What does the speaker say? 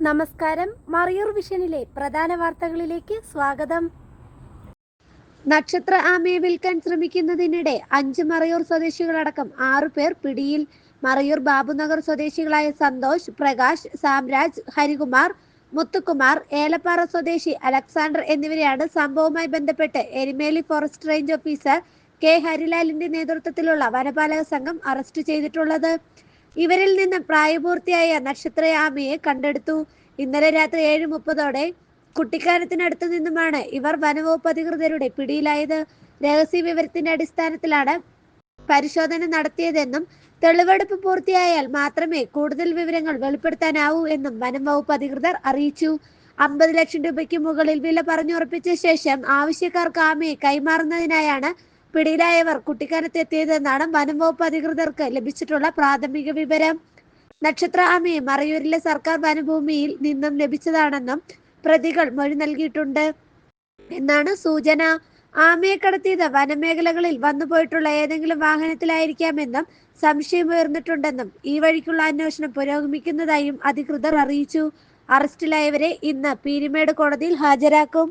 നമസ്കാരം. മറയൂർ വിഷനിലെ പ്രധാന വാർത്തകളിലേക്ക് സ്വാഗതം. നക്ഷത്ര ആമയെ വിൽക്കാൻ ശ്രമിക്കുന്നതിനിടെ 5 മറയൂർ സ്വദേശികളടക്കം 6 പേർ പിടിയിൽ. മറയൂർ ബാബുനഗർ സ്വദേശികളായ സന്തോഷ്, പ്രകാശ്, സാംരാജ്, ഹരികുമാർ, മുത്തുകുമാർ, ഏലപ്പാറ സ്വദേശി അലക്സാണ്ടർ എന്നിവരെയാണ് സംഭവവുമായി ബന്ധപ്പെട്ട് Erumeli forest range officer K ഹരിലാലിന്റെ നേതൃത്വത്തിലുള്ള വനപാലക സംഘം അറസ്റ്റ് ചെയ്തിട്ടുള്ളത്. ഇവരിൽ നിന്ന് പ്രായപൂർത്തിയായ നക്ഷത്ര ആമയെ കണ്ടെടുത്തു. ഇന്നലെ രാത്രി 7:30 കുട്ടിക്കാനത്തിനടുത്തു നിന്നുമാണ് ഇവർ വനവകുപ്പ് അധികൃതരുടെ പിടിയിലായത്. രഹസ്യ വിവരത്തിന്റെ അടിസ്ഥാനത്തിലാണ് പരിശോധന നടത്തിയതെന്നും തെളിവെടുപ്പ് പൂർത്തിയായാൽ മാത്രമേ കൂടുതൽ വിവരങ്ങൾ വെളിപ്പെടുത്താനാവൂ എന്നും വനം വകുപ്പ് അധികൃതർ അറിയിച്ചു. 50 ലക്ഷം രൂപയ്ക്ക് മുകളിൽ വില പറഞ്ഞുറപ്പിച്ച ശേഷം ആവശ്യക്കാർക്ക് ആമയെ കൈമാറുന്നതിനായാണ് പിടിയിലായവർ കുട്ടിക്കാനത്തെത്തിയതെന്നാണ് വനം വകുപ്പ് അധികൃതർക്ക് ലഭിച്ചിട്ടുള്ള പ്രാഥമിക വിവരം. നക്ഷത്ര ആമയെ മറയൂരിലെ സർക്കാർ വനഭൂമിയിൽ നിന്നും ലഭിച്ചതാണെന്നും പ്രതികൾ മൊഴി നൽകിയിട്ടുണ്ട് എന്നാണ് സൂചന. ആമയെ കടത്തിയത് വനമേഖലകളിൽ വന്നുപോയിട്ടുള്ള ഏതെങ്കിലും വാഹനത്തിലായിരിക്കാമെന്നും സംശയമുയർന്നിട്ടുണ്ടെന്നും ഈ വഴിക്കുള്ള അന്വേഷണം പുരോഗമിക്കുന്നതായും അധികൃതർ അറിയിച്ചു. അറസ്റ്റിലായവരെ ഇന്ന് പീരുമേട് കോടതിയിൽ ഹാജരാക്കും.